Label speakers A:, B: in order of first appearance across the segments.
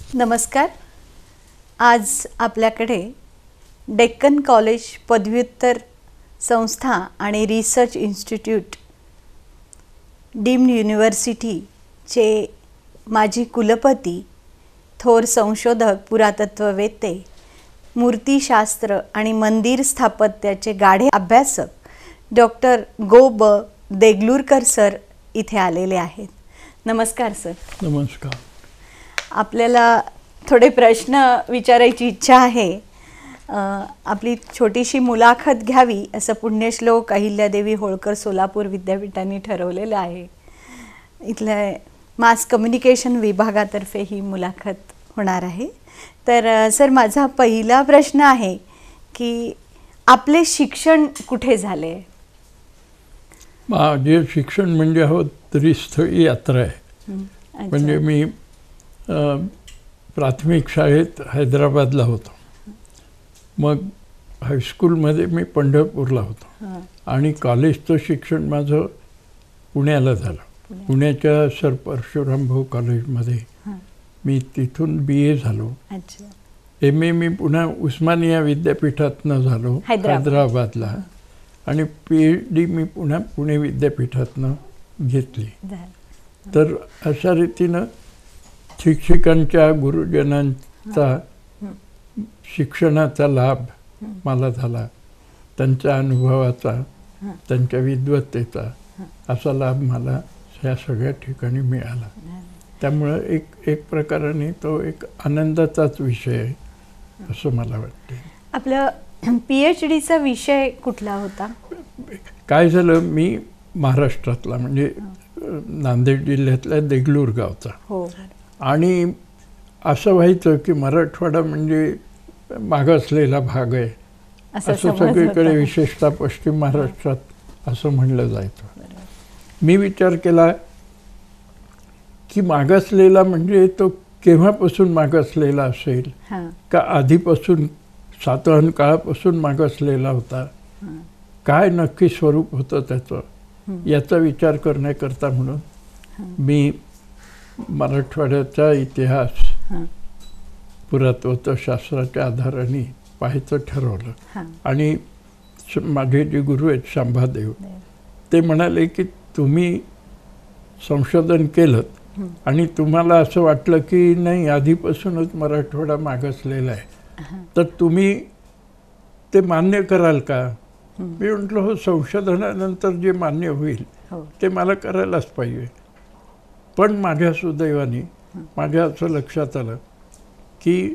A: नमस्कार. आज आपल्याकडे डेक्कन कॉलेज पदव्युत्तर संस्था आणि रिसर्च इन्स्टिट्यूट डीम्ड युनिव्हर्सिटीचे माजी कुलपती, थोर संशोधक, पुरातत्ववेत्ते, मूर्तिशास्त्र आणि मंदिर स्थापत्याचे गाढे अभ्यासक डॉक्टर गो ब देगलूरकर सर इथे आलेले आहेत. नमस्कार सर.
B: नमस्कार.
A: आपल्याला थोडे प्रश्न विचारायची इच्छा आहे. आपली छोटीशी मुलाखत घ्यावी असं पुण्यश्लोक अहिल्यादेवी होळकर सोलापूर विद्यापीठाने ठरवलेलं आहे. इथल्या मास कम्युनिकेशन विभागातर्फे ही मुलाखत होणार आहे. तर सर, माझा पहिला प्रश्न आहे की आपले शिक्षण कुठे झाले?
B: माझे शिक्षण म्हणजे त्रिस्थळी यात्रा आहे. म्हणजे मी प्राथमिक शाळेत हैदराबादला होतो, मग हायस्कूलमध्ये मी पंढरपूरला होतो आणि कॉलेजचं शिक्षण माझं पुण्याला झालं. पुण्याच्या सर परशुराम भाऊ कॉलेजमध्ये मी तिथून BA झालो. MA मी पुन्हा उस्मानिया विद्यापीठातनं झालो हैदराबादला आणि PhD मी पुन्हा पुणे विद्यापीठातनं घेतली. तर अशा रीतीनं शिक्षकांच्या, गुरुजनांचा शिक्षणाचा लाभ मला झाला. त्यांच्या अनुभवाचा, त्यांच्या विद्वत्तेचा असा लाभ मला ह्या सगळ्या ठिकाणी मिळाला. त्यामुळं एक प्रकाराने तो एक आनंदाचाच विषय आहे असं मला वाटते.
A: आपलं PhDचा विषय कुठला होता?
B: काय झालं, मी महाराष्ट्रातला म्हणजे नांदेड जिल्ह्यातल्या देगलूर गावचा. आणि असं व्हायचं की मराठवाडा म्हणजे मागासलेला भाग आहे असं सगळीकडे, विशेषतः पश्चिम महाराष्ट्रात असं म्हणलं जायचं. मी विचार केला की मागासलेला म्हणजे तो केव्हापासून मागासलेला असेल, का आधीपासून सातवाहन काळापासून मागासलेला होता, काय नक्की स्वरूप होतं त्याचं, याचा विचार करण्याकरता म्हणून मी मराठवाड्याचा इतिहास पुरातत्वशास्त्राच्या आधाराने पाहायचं ठरवलं. आणि माझे जे गुरु आहेत शांभादेव, ते म्हणाले की तुम्ही संशोधन केलं आणि तुम्हाला असं वाटलं की नाही आधीपासूनच मराठवाडा मागासलेला आहे, तर तुम्ही ते मान्य कराल का? मी म्हटलं हो, संशोधनानंतर जे मान्य होईल ते मला करायलाच पाहिजे. पण माझ्या सुदैवाने माझ्या असं लक्षात आलं की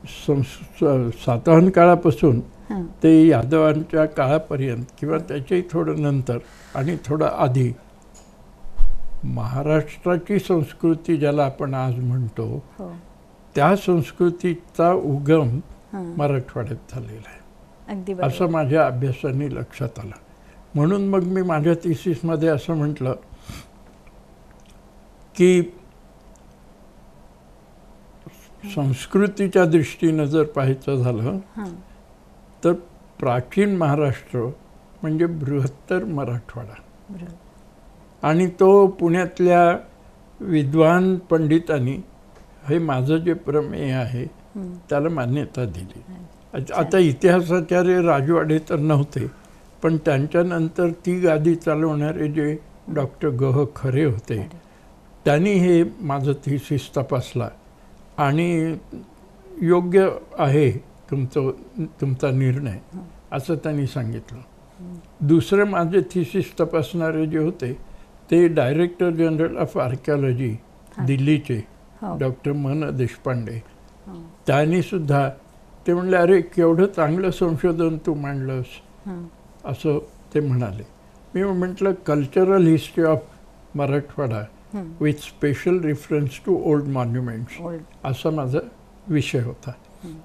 B: सातवाहन काळापासून ते यादवांच्या काळापर्यंत किंवा त्याच्याही थोडं नंतर आणि थोडं आधी महाराष्ट्राची संस्कृती ज्याला आपण आज म्हणतो, त्या संस्कृतीचा उगम मराठवाड्यात झालेला आहे असं माझ्या अभ्यासाने लक्षात आलं. म्हणून मग मी माझ्या थिसिसमध्ये असं म्हटलं की संस्कृतीच्या दृष्टीनं जर पाहायचं झालं तर प्राचीन महाराष्ट्र म्हणजे बृहत्तर मराठवाडा, आणि तो पुण्यातल्या विद्वान पंडितांनी हे माझं जे प्रमेय आहे त्याला मान्यता दिली. आता इतिहासाचार्य राजवाडे तर नव्हते, पण त्यांच्यानंतर ती गादी चालवणारे जे डॉक्टर ग. खरे होते, त्यांनी हे माझं थिसिस तपासला आणि योग्य आहे तुमचा निर्णय असं त्यांनी सांगितलं. दुसरं माझे थिसिस तपासणारे जे होते ते डायरेक्टर जनरल ऑफ आर्किओलॉजी दिल्लीचे डॉक्टर मन देशपांडे, त्यांनी सुद्धा ते म्हणले, अरे केवढं चांगलं संशोधन तू मांडलंस असं ते म्हणाले. मी म्हटलं cultural history of Marathwada with special reference to old monuments असा माझा विषय होता.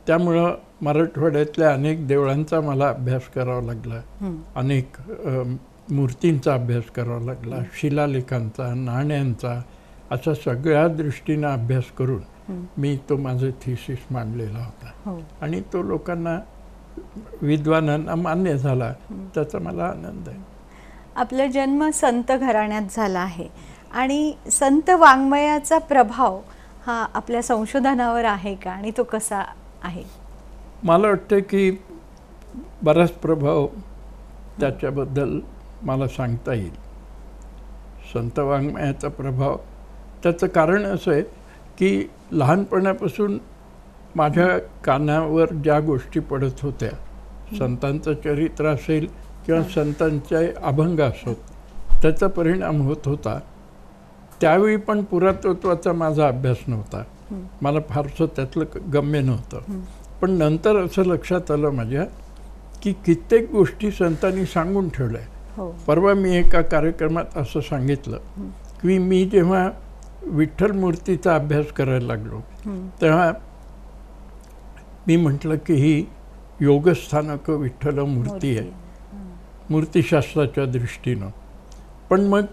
B: त्यामुळं मराठवाड्यातल्या अनेक देवळांचा मला अभ्यास करावा लागला, अनेक मूर्तींचा अभ्यास करावा लागला, शिलालेखांचा, नाण्यांचा, असा सगळ्या दृष्टीनं अभ्यास करून मी तो माझा थिसिस मांडलेला होता. आणि तो लोकांना, विद्वानांना मान्य झाला, त्याचा मला आनंद आहे.
A: आपला जन्म संत घराण्यात झाला आहे आणि संत वाङ्मयाचा प्रभाव हा आपल्या संशोधनावर आहे का आणि तो कसा आहे?
B: मला वाटतं की बराच प्रभाव त्याच्याबद्दल मला सांगता येईल. संत वाङ्मयाचा प्रभाव, त्याचं कारण असं आहे की लहानपणापासून माझ्या कानावर ज्या गोष्टी पडत होत्या, संतांचं चरित्र असेल किंवा संतांचे अभंग असोत, त्याचा परिणाम होत होता. त्यावेळी पण पुरातत्वाचा माझा अभ्यास नव्हता, मला फारसं त्यातलं गम्य नव्हतं. पण नंतर असं लक्षात आलं माझ्या की कित्येक गोष्टी संतांनी सांगून ठेवल्या. परवा मी एका कार्यक्रमात असं सांगितलं की मी जेव्हा विठ्ठल मूर्तीचा अभ्यास करायला लागलो तेव्हा मी म्हटलं की ही योगस्थानक विठ्ठल मूर्ती आहे मूर्तिशास्त्राच्या दृष्टीनं. पण मग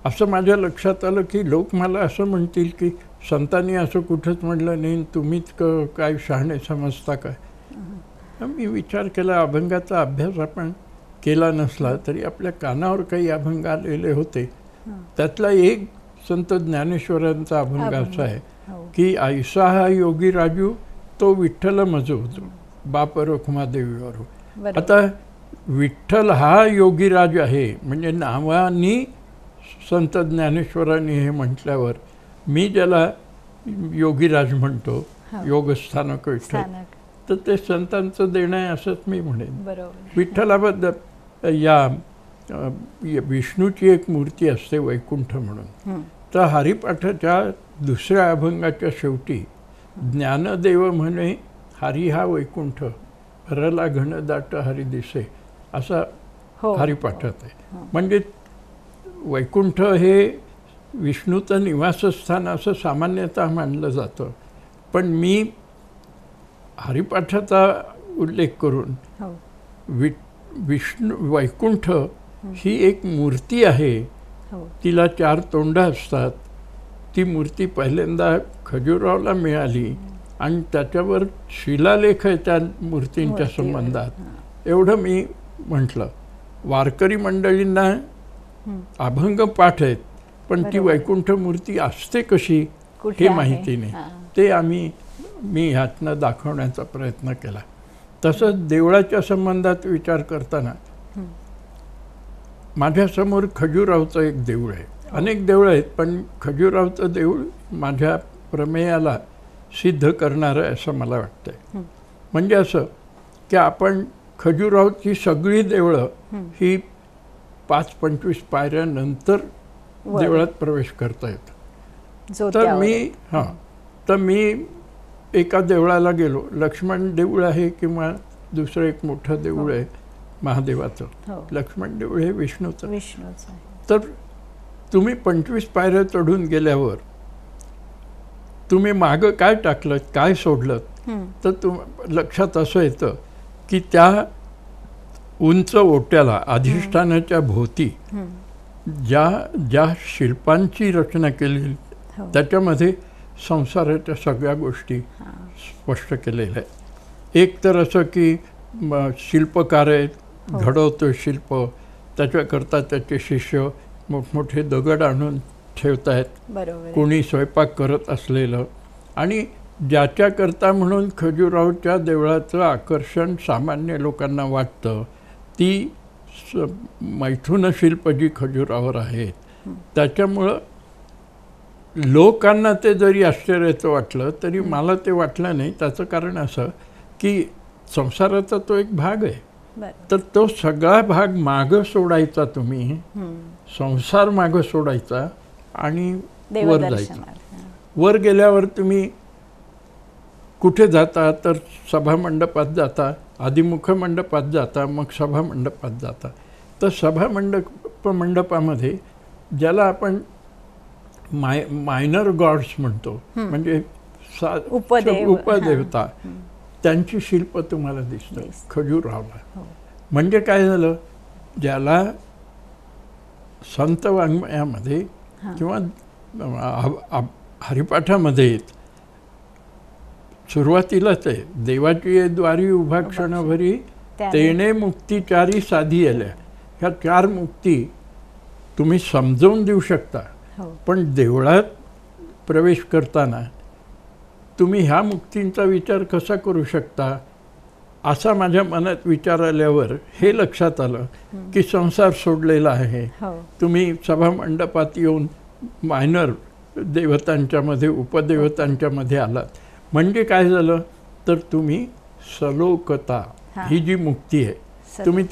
B: असं माझ्या लक्षात आलं की लोक मला असं म्हणतील की संतांनी असं कुठंच म्हटलं नाही, तुम्हीच काय शहाणे समजता काय. मी विचार केला, अभंगाचा अभ्यास आपण केला नसला तरी आपल्या कानावर काही अभंग आलेले होते. त्यातला एक संत ज्ञानेश्वरांचा अभंग असा आहे की ऐसा हा योगी राजू तो विठ्ठल मजो बाप रखुमादेवीवर. आता विठ्ठल हा योगीराज आहे म्हणजे नावानी संत ज्ञानेश्वरांनी हे म्हटल्यावर मी ज्याला योगीराज म्हणतो, योगस्थानक विठ्ठल, तर ते संतांचं देणं आहे असंच मी म्हणेन. विठ्ठलाबद्दल या विष्णूची एक मूर्ती असते वैकुंठ म्हणून. तर हरिपाठाच्या दुसऱ्या अभंगाच्या शेवटी ज्ञानदेव म्हणे हरी हा वैकुंठ हरला घनदाट हरी दिसे असा हरिपाठात आहे. म्हणजे वैकुंठ हे विष्णूचं निवासस्थान असं सामान्यतः मानलं जातं. पण मी हरिपाठाचा उल्लेख करून विष्णू वैकुंठ ही एक मूर्ती आहे, तिला 4 तोंडं असतात. ती मूर्ती पहिल्यांदा खजुरावला मिळाली आणि त्याच्यावर शिलालेख आहे त्या मूर्तींच्या संबंधात. एवढं मी म्हटलं. वारकरी मंडळींना अभंग पाठ आहेत पण ती वैकुंठ मूर्ती असते कशी हे माहिती नाही. ते मी ह्यातनं दाखवण्याचा प्रयत्न केला. तसंच देवळाच्या संबंधात विचार करताना माझ्यासमोर खजुरावचं एक देऊळ आहे. अनेक देवळं आहेत पण खजुरावचं देऊळ माझ्या प्रमेयाला सिद्ध करणारं आहे असं मला वाटतंय. म्हणजे असं की आपण खजुरावची सगळी देवळं ही 5-25 पायऱ्यानंतर देवळात प्रवेश करता येतो. तर मी एका देवळाला गेलो. लक्ष्मण देऊळ आहे किंवा दुसरं एक मोठं देऊळ आहे महादेवाचं. लक्ष्मण देऊळ हे विष्णूचं. तर तुम्ही 25 पायऱ्या चढून गेल्यावर तुम्ही मागं काय टाकलं, काय सोडलं, तर लक्षात असं येतं की त्या उंच ओट्याला अधिष्ठानाच्या भोवती ज्या शिल्पांची रचना केली त्याच्यामध्ये संसाराच्या सगळ्या गोष्टी स्पष्ट केलेल्या आहेत. एक तर असं की शिल्पकार आहेत, घडवतो शिल्प, त्याच्याकरता त्याचे शिष्य मोठमोठे दगड आणून ठेवत आहेत, कोणी स्वयंपाक करत असलेलं. आणि ज्याच्याकरता म्हणून खजुरावच्या देवळाचं आकर्षण सामान्य लोकांना वाटतं ती मैथुन शिल्प जी खजुरावर आहेत. त्याच्यामुळं लोकांना ते जरी आश्चर्याचं वाटलं तरी मला ते वाटलं नाही. त्याचं कारण असं की संसाराचा तो एक भाग आहे. तर तो सगळा भाग मागं सोडायचा, तुम्ही संसार मागं सोडायचा आणि वर जायचं. वर गेल्यावर तुम्ही कुठे जाता तर सभामंडपात जाता, आधी मुखमंडपात जाता, मग सभामंडपात जाता. तर मंडपामध्ये ज्याला आपण मायनर गॉड्स म्हणतो म्हणजे उपदेवता, त्यांची शिल्प तुम्हाला दिसतं खजुरावला. म्हणजे काय झालं, ज्याला संत वाङ्मयामध्ये किंवा हरिपाठामध्ये सुरुवातीलाच आहे, देवाची द्वारी उभा क्षणभरी तेणे मुक्तिचारी साधी आल्या. ह्या 4 मुक्ती तुम्ही समजावून देऊ शकता पण देवळात प्रवेश करताना तुम्ही ह्या मुक्तींचा विचार कसा करू शकता, असा माझ्या मनात विचार आल्यावर हे लक्षात आलं की संसार सोडलेला आहे.
A: हो.
B: तुम्ही सभामंडपात येऊन मायनर देवतांच्या मध्ये, उपदेवतांच्या मध्ये आलात. म्हणजे काय झालं तर तुम्ही सलोकता, ही जी मुक्ती आहे, तुम्ही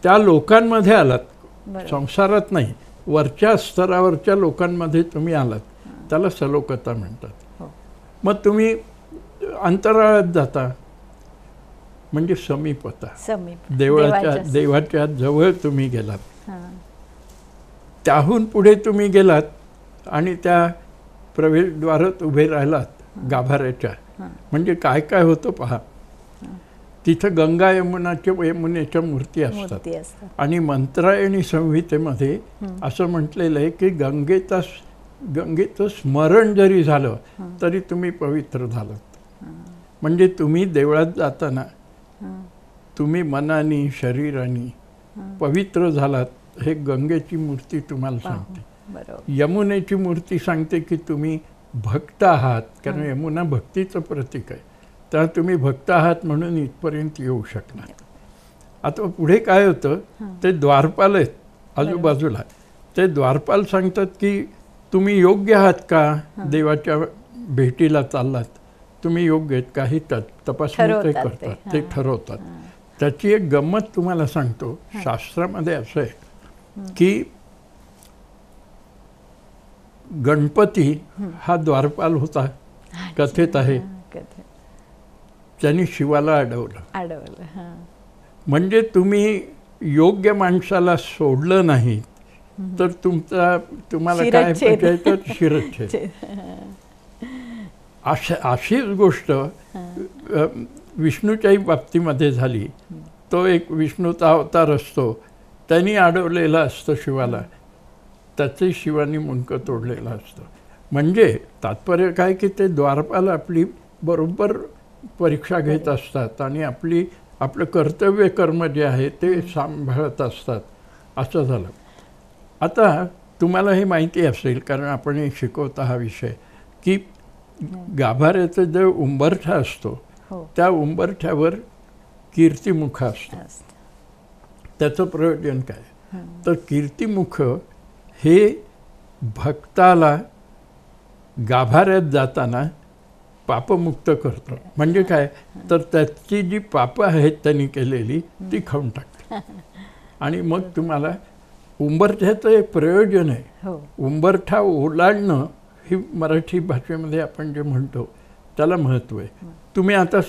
B: त्या लोकांमध्ये आलात, संसारात नाही, वरच्या स्तरावरच्या लोकांमध्ये तुम्ही आलात. त्याला सलोकता म्हणतात. मग तुम्ही अंतराळात जाता म्हणजे समीपता, देवाच्या जवळ तुम्ही गेलात. त्याहून पुढे तुम्ही गेलात आणि त्या प्रवेशद्वारात उभे राहिलात गाभाऱ्याच्या. म्हणजे काय काय होतं पहा, तिथं गंगा यमुनेच्या मूर्ती असतात. आणि मंत्रायणी संहितेमध्ये असं म्हटलेलं आहे की गंगेचं स्मरण जरी झालं तरी तुम्ही पवित्र झालात. म्हणजे तुम्ही देवळात जाताना तुम्ही मनाने शरीराने पवित्र झालात, हे गंगेची मूर्ती तुम्हाला सांगते. यमुनेची मूर्ती सांगते की तुम्ही भक्त आहात, कारण यमुना भक्तीचं प्रतीक आहे. तर तुम्ही भक्त आहात म्हणून इथपर्यंत येऊ शकणार. आता पुढे काय होतं, ते द्वारपाल आहेत आजूबाजूला. ते द्वारपाल सांगतात की तुम्ही योग्य आहात का, देवाच्या भेटीला चाललात, तुम्ही योग्य आहेत का, ही तपासणी ते करतात, ते ठरवतात. त्याची एक गंमत तुम्हाला सांगतो. शास्त्रामध्ये असं आहे की गणपती हा द्वारपाल होता, कथेत आहे. त्यांनी शिवाला अडवलं. म्हणजे तुम्ही योग्य माणसाला सोडलं नाही तर तुम्हाला काय पाहिजे, शिरच्छेद. अशीच गोष्ट विष्णूच्याही बाबतीमध्ये झाली. तो एक विष्णूचा अवतार असतो, त्यांनी अडवलेला असतं शिवाला, त्याचे शिवानी मुंडकं तोडलेलं असतं. म्हणजे तात्पर्य काय की ते द्वारपाल आपली बरोबर परीक्षा घेत असतात आणि आपलं कर्तव्य कर्म जे आहे ते सांभाळत असतात. असं झालं. आता तुम्हाला हे माहिती असेल, कारण आपण हे शिकवता हा विषय, की गाभाऱ्याचा जो उंबरठा असतो त्या उंबरठ्यावर कीर्तिमुख असतं. त्याचं प्रयोजन काय, तर कीर्तिमुख हे भक्ताला गाभाऱ्यात जाताना पापमुक्त करतं. म्हणजे काय, तर त्याची जी पापं आहेत त्यांनी केलेली ती खाऊन टाकते. आणि मग तुम्हाला उंबरठ्याचं एक प्रयोजन आहे. उंबरठा ओलांडणं ही मराठी भाषेमध्ये आपण जे म्हणतो त्याला महत्त्व आहे. तुम्ही आता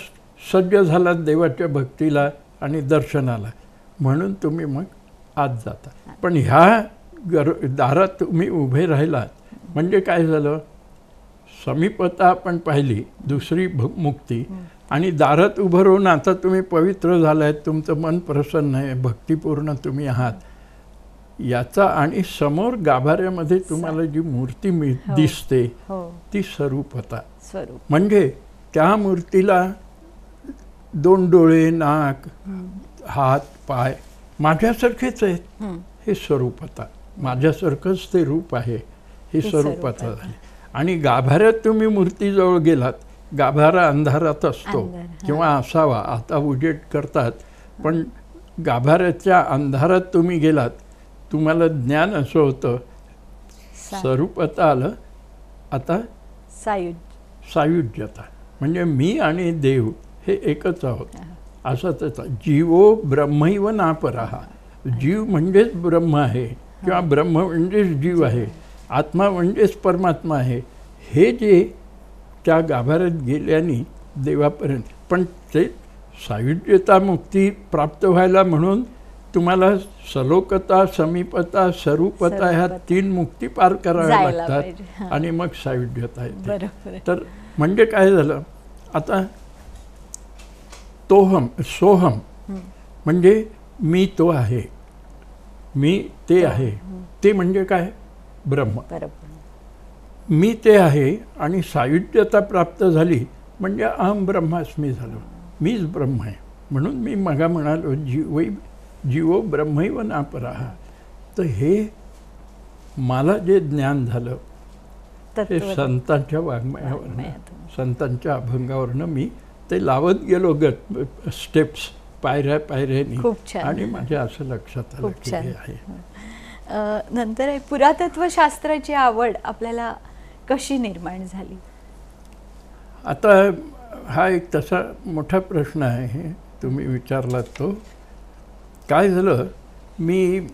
B: सज्ज झालात देवाच्या भक्तीला आणि दर्शनाला, म्हणून तुम्ही मग आत जाता. पण ह्या दारात तुम्ही उभे राहिलात म्हणजे काय झालं, समीपता आपण पाहिली, दुसरी मुक्ती. आणि दारात उभं राहून आता तुम्ही पवित्र झालात, तुमचं मन प्रसन्न आहे, भक्तिपूर्ण तुम्ही आहात याचा. आणि समोर गाभाऱ्यामध्ये तुम्हाला जी मूर्ती दिसते ती स्वरूपता. म्हणजे त्या मूर्तीला 2 डोळे, नाक, हात, पाय माझ्यासारखेच आहेत, हे स्वरूपता. माझ्यासारखंच ते रूप आहे, ही स्वरूपता झाली. आणि गाभाऱ्यात तुम्ही मूर्तीजवळ गेलात, गाभारा अंधारात असतो किंवा असावा, आता उजेड करतात, पण गाभाऱ्याच्या अंधारात तुम्ही गेलात, तुम्हाला ज्ञान असं होतं, स्वरूपता आलं. आता सायुज्यता, म्हणजे मी आणि देव हे एकच आहोत. असं त्याचा जीवो ब्रह्मैव नापरः. जीव म्हणजेच ब्रह्म आहे किंवा ब्रह्म म्हणजेच जीव आहे, आत्मा म्हणजेच परमात्मा आहे. हे जे त्या गाभाऱ्यात गेल्याने देवापर्यंत. पण ते सायुज्यता मुक्ती प्राप्त व्हायला म्हणून तुम्हाला सलोकता, समीपता, स्वरूपता ह्या 3 मुक्ती पार कराव्या लागतात आणि मग सायुज्यता येते. तर म्हणजे काय झालं, आता तोहम सोहम म्हणजे मी तो आहे, मी ते आहे. ते म्हणजे काय, ब्रह्म. मी ते आहे. आणि सायुज्यता प्राप्त झाली म्हणजे अहम ब्रह्मास्मी झालो, मीच ब्रह्म आहे. म्हणून मी मगा म्हणालो जीवो ब्रह्मैव नापरः. तर हे मला जे ज्ञान झालं हे संतांच्या वाङ्मयावरनं, संतांच्या अभंगावरनं मी ते लावत गेलो स्टेप्स पायऱ्या पायऱ्यानी, आणि माझ्या असं लक्षात आलं की हे आहे.
A: नंतर पुरातत्वशास्त्राची आवड आपल्याला कशी निर्माण झाली?
B: आता हा एक तसा मोठा प्रश्न आहे तुम्ही विचारलात तो. काय झालं, मी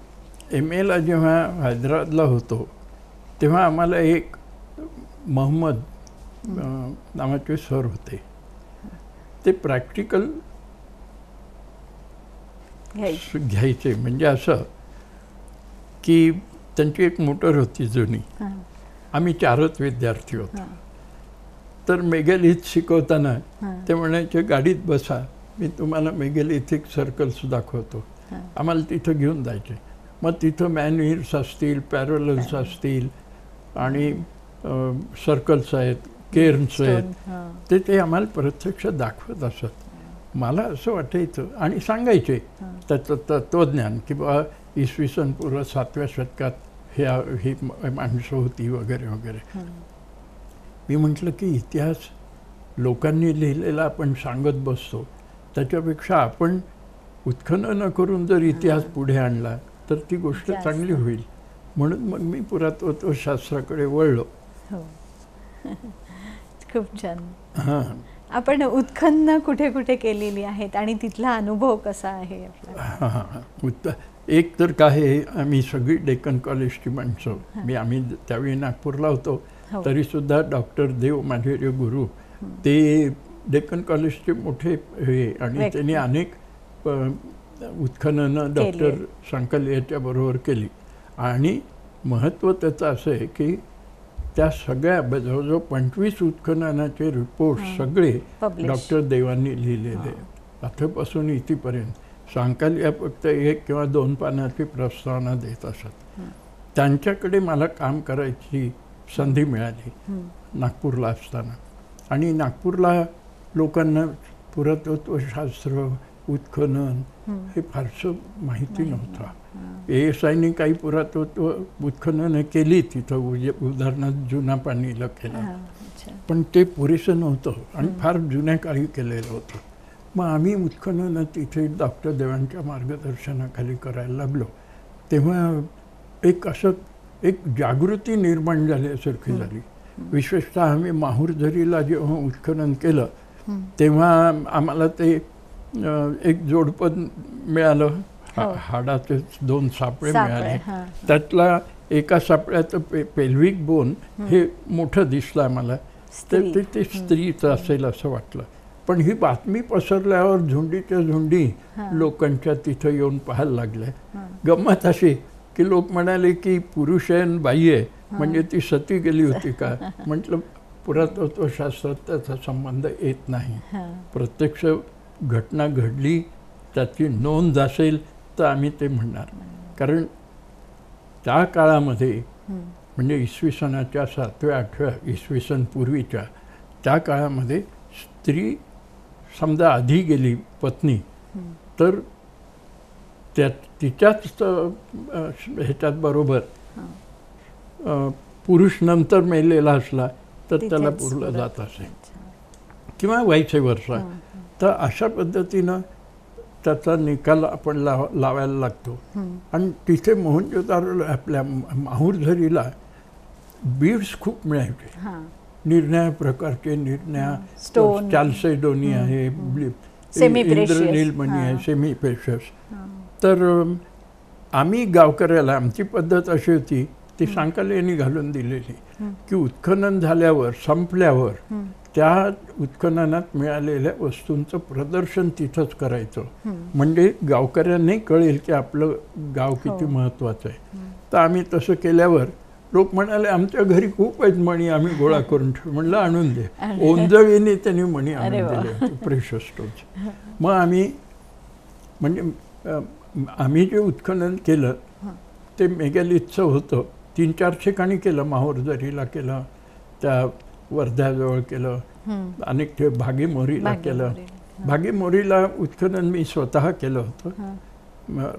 B: MA जेव्हा हैदराबादला होतो तेव्हा आम्हाला एक मोहम्मद नावाचे सर होते. ते प्रॅक्टिकल घ्यायचे. म्हणजे असं की त्यांची एक मोटर होती जुनी, आम्ही 4च विद्यार्थी होतो. तर मेगॅलिथ शिकवताना ते म्हणायचे गाडीत बसा, मी तुम्हाला मेगॅलिथिक सर्कल्स दाखवतो. आम्हाला तिथं घेऊन जायचे. मग तिथं मॅनव्हील्स असतील, पॅरलल्स असतील आणि सर्कल्स आहेत, केर्न्स आहेत, ते आम्हाला प्रत्यक्ष दाखवत असत. मला असं वाटायचं आणि सांगायचे त्याचं तत्त्वज्ञान की बा इसवी सन पूर्व 7व्या शतकात ही माणसं होती वगैरे वगैरे. मी म्हटलं की इतिहास लोकांनी लिहिलेला आपण सांगत बसतो, त्याच्यापेक्षा आपण उत्खनन करून जर इतिहास पुढे आणला तर ती गोष्ट चांगली होईल. म्हणून मग मी पुरातत्वशास्त्राकडे वळलो.
A: खूप छान. हां, आपण उत्खनन कुठे कुठे केलेली आहेत आणि तिथला अनुभव कसा आहे आपला?
B: हां, एक तर काय, आम्ही सगळी डेक्कन कॉलेजची माणसं, आम्ही त्यावेळी नागपूरला होतो तरी सुद्धा डॉक्टर देव माझे जे गुरु, ते डेक्कन कॉलेजचे मोठे हे, आणि त्यांनी अनेक उत्खननं डॉक्टर सांकलियाच्या बरोबर केली. आणि महत्त्व त्याचं असं आहे की त्या सगळ्या जवळजवळ 25 उत्खननाचे रिपोर्ट सगळे डॉक्टर देवांनी लिहिलेले, आतापासून इथपर्यंत. सांकलिया फक्त 1 किंवा 2 पानाची प्रस्तावना देत असत. त्यांच्याकडे मला काम करायची संधी मिळाली नागपूरला असताना. आणि नागपूरला लोकांना पुरातत्वशास्त्र, उत्खनन हे फारसं माहिती नव्हतं. ASIने काही पुरातत्व उत्खननं केली तिथं, उदाहरणार्थ जुना पाणीला केलं, पण ते पुरेसं नव्हतं आणि फार जुन्या काळी केलेलं होतं. मग आम्ही उत्खननं तिथे डॉक्टर देवांच्या मार्गदर्शनाखाली करायला लागलो. तेव्हा एक जागृती निर्माण झाल्यासारखी झाली. विशेषतः आम्ही माहूरझरीला जेव्हा उत्खनन केलं तेव्हा आम्हाला ते एक जोडपं मिळालं, हाडाचे 2 सापळे मिळाले. त्यातला एका सापळ्याचं पेल्विक बोन हे मोठं दिसलं आम्हाला. ते स्त्रीचं असेल असं वाटलं. पण ही बातमी पसरल्यावर झुंडीच्या झुंडी लोकांच्या तिथं येऊन पाहायला लागल्या. गंमत अशी की लोक म्हणाले की पुरुष आहे आणि बाई आहे, म्हणजे ती सती गेली होती का? म्हटलं पुरातत्वशास्त्रात त्याचा संबंध येत नाही. प्रत्यक्ष घटना घडली, त्याची नोंद असेल तर आम्ही ते म्हणणार. कारण त्या काळामध्ये, म्हणजे इसवी सनाच्या 7व्या-8व्या इसवी सन पूर्वीच्या त्या काळामध्ये, स्त्री समजा आधी गेली पत्नी तर तिच्याच ह्याच्यात बरोबर पुरुष नंतर मेलेला असला तर त्याला पुरलं जात असे, किंवा व्हायचे वर्षा. तर अशा पद्धतीनं त्याचा निकाल आपण लावायला लागतो. आणि तिथे मोहनजोदारो, आपल्या माहूरझरीला बीड्स खूप मिळायचे, निरनिळ्या प्रकारचे, चाल्सेडोनी आहे, इंद्रनीलमणी आहे, सेमी प्रेशियस. तर आम्ही गावकऱ्याला, आमची पद्धत अशी होती, ती सांकलियानी घालून दिलेली की उत्खनन झाल्यावर, संपल्यावर त्या उत्खननात मिळालेल्या वस्तूंचं प्रदर्शन तिथंच करायचं, म्हणजे गावकऱ्यांनाही कळेल की आपलं गाव किती महत्त्वाचं आहे. तर आम्ही तसं केल्यावर लोक म्हणाले आमच्या घरी खूप आहेत मणी, आम्ही गोळा करून ठेवू. म्हणलं आणून दे. ओंजळीने त्यांनी मणी आणून दिले, प्रेशियस स्टोन्स. मग आम्ही, म्हणजे आम्ही जे उत्खनन केलं ते मेगॅलिथचं होतं. 3-4 ठिकाणी केलं, माहूरझरीला केलं, त्या वर्ध्याजवळ केलं, अनेक भागीमोरीला केलं. भागीमोरीला उत्खनन मी स्वतः केलं होतं.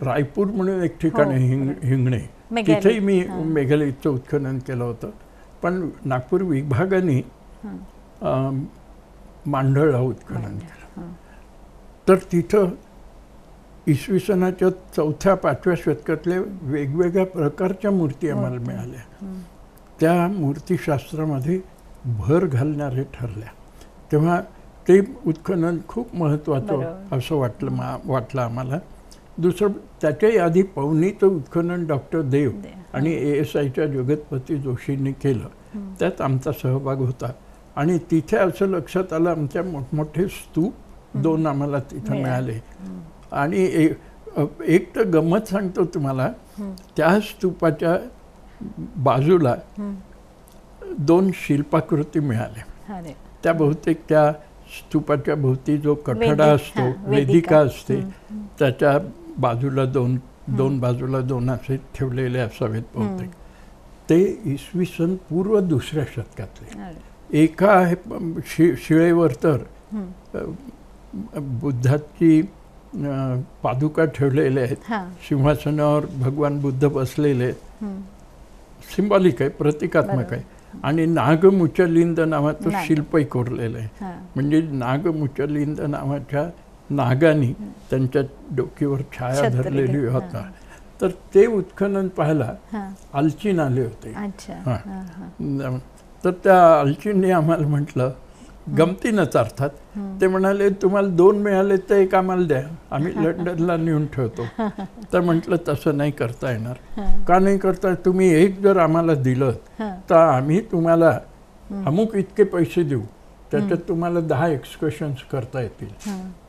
B: रायपूर म्हणून एक ठिकाण आहे, हिंगणे, तिथेही मी मेघालयचं उत्खनन केलं होतं. पण नागपूर विभागाने मांडळला उत्खनन केलं. तर तिथं इसवी सनाच्या 4-5व्या शतकातल्या वेगवेगळ्या प्रकारच्या मूर्ती आम्हाला मिळाल्या. त्या मूर्तिशास्त्रामध्ये भर घालणारे ठरल्या. तेव्हा ते उत्खनन खूप महत्त्वाचं असं वाटलं आम्हाला. दुसरं, त्याच्याही आधी पवनीचं उत्खनन डॉक्टर देव आणि ASIच्या जगतपती जोशींनी केलं. त्यात आमचा सहभाग होता. आणि तिथे असं लक्षात आलं, आमच्या मोठमोठे स्तूप 2 आम्हाला तिथं मिळाले. आणि एक तर गंमत सांगतो तुम्हाला, त्या स्तूपाच्या बाजूला 2 शिल्पाकृती मिळाल्या. त्या बहुतेक त्या स्तूपाच्या भोवती जो कठडा असतो, वेदिका असते, त्याच्या बाजूला 2 बाजूला 2 असे ठेवलेले असावेत बहुतेक. ते इसवी सन पूर्व 2ऱ्या शतकातले. एका आहे शिळेवर तर बुद्धाची पादुका ठेवलेल्या आहेत. सिंहासनावर भगवान बुद्ध बसलेले आहेत. सिंबॉलिक आहे, प्रतिकात्मक आहे. आणि नागमुचलिंद नावाचं शिल्पही कोरलेलं आहे. म्हणजे नागमुचलिंद नावाच्या नागानी त्यांच्या डोकीवर छाया धरलेली होता. तर ते उत्खनन पाहायला आलचीन आले होते. तर त्या आलचींनी आम्हाला म्हटलं, गमतीनंच अर्थात, ते म्हणाले तुम्हाला 2 मिळाले तर एक आम्हाला द्या, आम्ही लंडनला नेऊन ठेवतो. तर म्हटलं तसं नाही करता येणार. का नाही करता? तुम्ही एक जर आम्हाला दिलं तर आम्ही तुम्हाला अमुक इतके पैसे देऊ, त्याच्यात तुम्हाला 10 एक्सकर्शन्स करता येतील.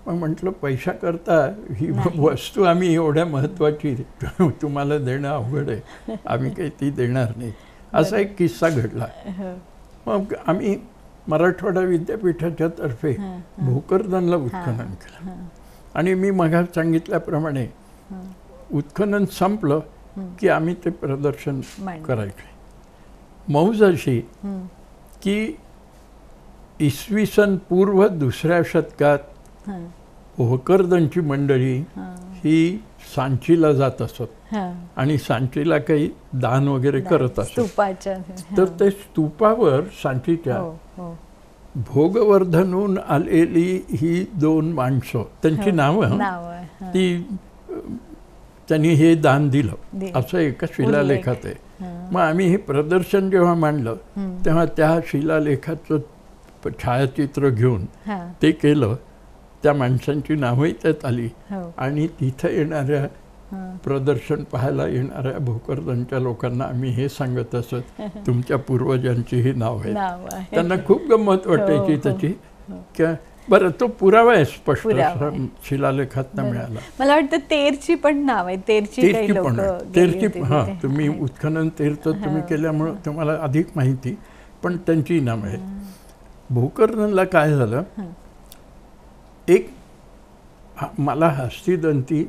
B: मग म्हटलं पैसा करता ही वस्तू आम्ही एवढ्या महत्त्वाची तुम्हाला देणं अवघड आहे, आम्ही काही ती देणार नाही. असा एक किस्सा घडला. मग आम्ही मराठवाडा विद्यापीठाच्या तर्फे भोकरदनला उत्खनन केलं. आणि मी मघा सांगितल्याप्रमाणे उत्खनन संपलं की आम्ही ते प्रदर्शन करायचे. मौज अशी की इसवी सन पूर्व 2ऱ्या शतकात भोकरदनची मंडळी ही सांचीला जात असत आणि सांचीला काही दान वगैरे करत असत. तर ते स्तूपावर सांचीच्या भोगवर्धनहून आलेली ही 2 माणसं, त्यांची नावं ती त्यांनी हे दान दिलं असं एका शिलालेखात आहे. मग आम्ही हे प्रदर्शन जेव्हा मांडलं तेव्हा त्या शिलालेखाचं छायाचित्र घेऊन ते केलं. त्या माणसांची नावही त्यात आली. आणि तिथं येणाऱ्या प्रदर्शन पाहायला येणाऱ्या भोकरदनच्या लोकांना आम्ही हे सांगत असत, तुमच्या पूर्वजांची ही नाव आहे. त्यांना खूप गंमत वाटायची त्याची. बरं, तो पुरावा आहे स्पष्ट शिलालेखात मिळाला.
A: मला वाटतं तेरची पण नाव आहे. तेरची
B: पण तेरची, हां, तुम्ही उत्खनन तेरचं तुम्ही केल्यामुळं तुम्हाला अधिक माहिती, पण त्यांची नाव आहे. भोकरदनला काय झालं, एक मला हस्तिदंती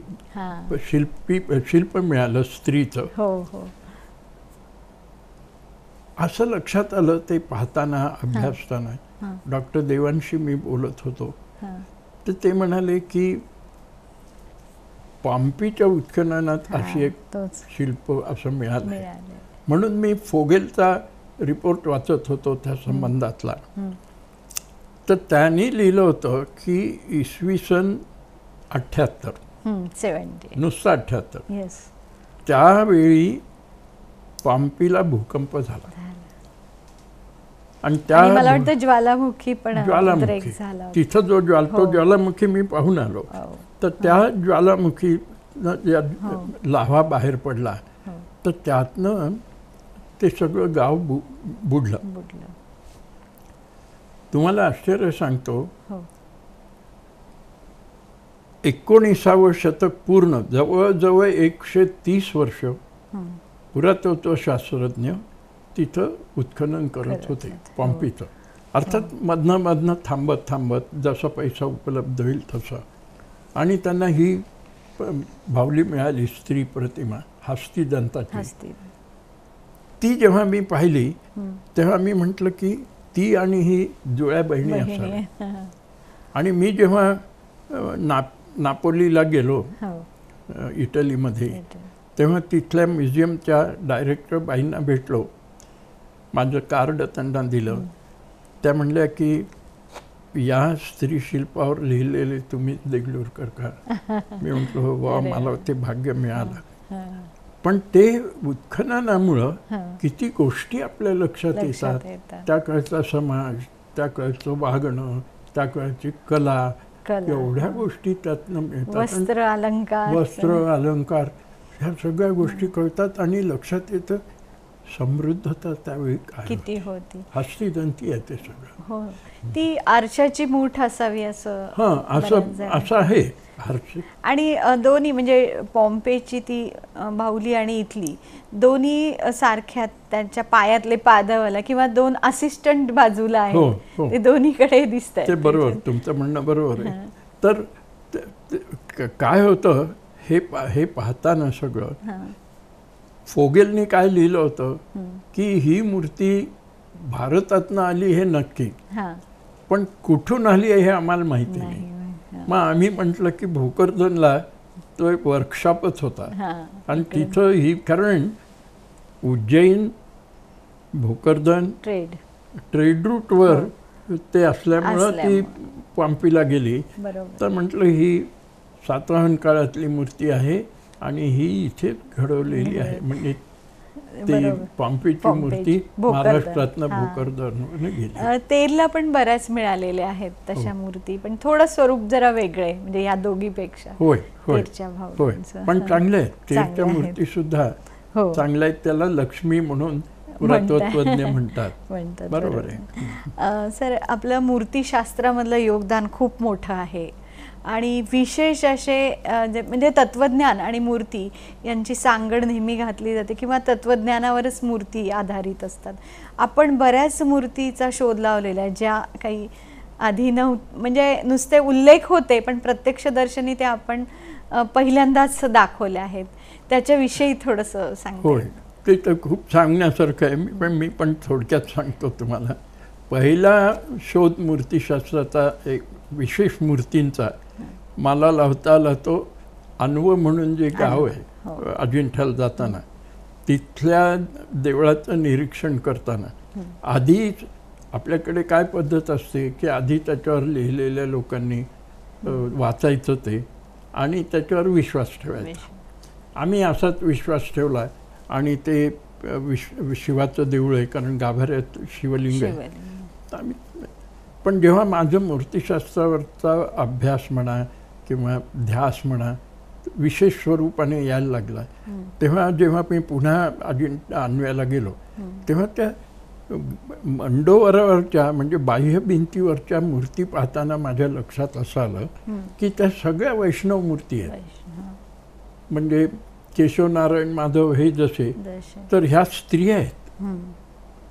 B: शिल्प मिळालं स्त्रीचं. असं लक्षात आलं ते पाहताना, अभ्यासताना. डॉक्टर देवांशी मी बोलत होतो तर ते म्हणाले की पॉम्पीच्या उत्खननात अशी एक शिल्प असं मिळालं. म्हणून मी फोगेलचा रिपोर्ट वाचत होतो त्या संबंधातला. तर त्यांनी लिहिलं होतं की इसवी सन 78 नुसतं 78 त्यावेळी पॉम्पीला भूकंप झाला. आणि त्या
A: मला वाटतं ज्वालामुखी
B: तिथं जो ज्वालामुखी मी पाहून आलो. तर त्या ज्वालामुखी लाव्हा बाहेर पडला तर त्यातनं ते सगळं गाव बुडलं. तुम्हाला आश्चर्य सांगतो, 19वे शतक पूर्ण जवळजवळ 130 वर्ष पुरातत्व शास्त्रज्ञ तिथं उत्खनन करत होते पॉम्पीचं. अर्थात मधनं थांबत जसा पैसा उपलब्ध होईल तसा. आणि त्यांना ही भावली मिळाली स्त्री प्रतिमा हस्तिदंताची. ती जेव्हा मी पाहिली तेव्हा मी म्हटलं की ती आणि ही जुळ्या बहिणी असाव्या. आणि मी जेव्हा नापोलीला गेलो इटलीमध्ये तेव्हा तिथल्या म्युझियमच्या डायरेक्टर बाईंना भेटलो. माझं कार्ड त्यांना दिलं. त्या म्हणल्या की या स्त्री शिल्पावर लिहिलेले तुम्ही देगलूरकर का? मी म्हटलं हो वा, मला ते भाग्य मिळालं. पण ते उत्खननामुळं किती गोष्टी आपल्या लक्षात येतात. त्या काळचा समाज, त्या काळचं वागणं, त्या काळची कला, एवढ्या गोष्टी त्यातनं मिळतात. वस्त्र अलंकार ह्या सगळ्या गोष्टी कळतात आणि लक्षात येतं समृद्धता त्यावेळी
A: किती होती.
B: हस्तिदंती आहे ते सगळं.
A: हो, ती आरशाची मूठ असावी असं.
B: असं आहे.
A: आणि दोन्ही म्हणजे पॉम्पेची ती बाहुली आणि इथली दोन्ही सारख्या, त्यांच्या पायातले पादवाला किंवा दोन असिस्टंट बाजूला आहे, ते दोन्हीकडे दिसत आहे.
B: ते बरोबर, तुमचं म्हणणं बरोबर आहे. तर काय होतं हे पाहताना सगळं फोगेलनी काय लिहिलं होतं की ही मूर्ती भारतातनं आली हे नक्की, पण कुठून आली हे आम्हाला माहिती नाही. मग आम्ही म्हटलं की भोकरदनला तो एक वर्कशॉपच होता आणि तिथं ही, कारण उज्जैन भोकरदन ट्रेड रूटवर ते असल्यामुळं ती पॉम्पीला गेली. तर म्हटलं ही सातवाहन काळातली मूर्ती आहे आणि ही इथे घडवलेली आहे. म्हणजे ती पॉम्पीची मूर्ती महाराष्ट्रातनं भोकरदन गेली.
A: तेरला पण बऱ्याच मिळालेल्या आहेत तशा मूर्ती, पण थोडं स्वरूप जरा वेगळं आहे म्हणजे या दोघीपेक्षा.
B: होय होय होय, पण चांगले आहेत. तेरच्या मूर्ती सुद्धा चांगल्या आहेत. त्याला लक्ष्मी म्हणून पुरातत्वज्ञ म्हणतात. बरोबर आहे.
A: सर, आपलं मूर्तीशास्त्रामधलं योगदान खूप मोठं आहे आणि विशेष असे म्हणजे तत्वज्ञान आणि मूर्ती यांची सांगड नेहमी घातली जाते किंवा तत्वज्ञानावरच मूर्ती आधारित असतात. आपण बऱ्याच मूर्तीचा शोध लावलेला आहे ज्या काही आधी म्हणजे नुसते उल्लेख होते, पण प्रत्यक्षदर्शनी त्या आपण पहिल्यांदाच दाखवल्या आहेत. त्याच्याविषयी थोडंसं सांगा.
B: होय, ते तर खूप सांगण्यासारखं आहे. मी पण थोडक्यात सांगतो तुम्हाला. पहिला शोध मूर्तीशास्त्राचा एक विशेष मूर्तींचा मला लावता आला तो अन्व म्हणून जे गाव आहे अजिंठ्याला जाताना, तिथल्या देवळाचं निरीक्षण करताना आधीच आपल्याकडे काय पद्धत असते की आधी त्याच्यावर लिहिलेल्या लोकांनी वाचायचं ते आणि त्याच्यावर विश्वास ठेवायचा. आम्ही असाच विश्वास ठेवला आणि ते शिवाचं देऊळ आहे, कारण गाभाऱ्यात शिवलिंग आहे. पण जेव्हा माझं मूर्तीशास्त्रावरचा अभ्यास म्हणा किंवा ध्यास म्हणा विशेष स्वरूपाने यायला लागला, तेव्हा जेव्हा मी पुन्हा अन्वयाला गेलो, तेव्हा त्या मंडोवरावरच्या म्हणजे बाह्य भिंतीवरच्या मूर्ती पाहताना माझ्या लक्षात असं आलं की त्या सगळ्या वैष्णव मूर्ती आहेत. म्हणजे केशव नारायण माधव हे जसे, तर ह्या स्त्रिया आहेत.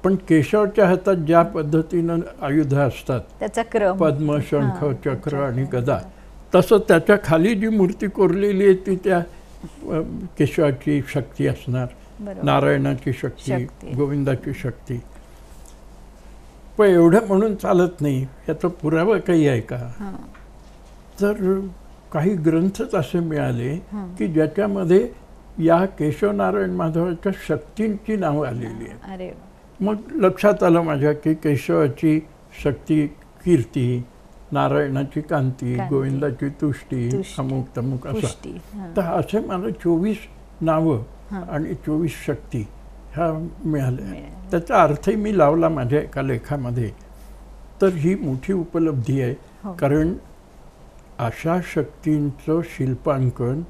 B: पण केशवच्या हातात ज्या पद्धतीनं आयुध असतात,
A: त्याचा क्रम
B: पद्म, शंख, चक्र आणि गदा, तसं त्याच्या खाली जी मूर्ती कोरलेली आहे ती त्या केशवाची शक्ती असणार, नारायणाची शक्ती, गोविंदाची शक्ती. पण एवढं म्हणून चालत नाही. याचा पुरावा काही आहे का? तर काही ग्रंथच असे मिळाले की ज्याच्यामध्ये या केशव नारायण माधवाच्या शक्तींची नावं आलेली आहेत. मग लक्षात आलं माझ्या की केशवाची शक्ती कीर्ती, नारायणाची कांती, गोविंदाची तुष्टी, अमुक तमुक असं. तर असे मला 24 नावं आणि 24 शक्ती ह्या मिळाल्या. त्याचा अर्थही मी लावला माझ्या एका लेखामध्ये. तर ही मोठी उपलब्धी आहे, कारण अशा शक्तींचं शिल्पांकन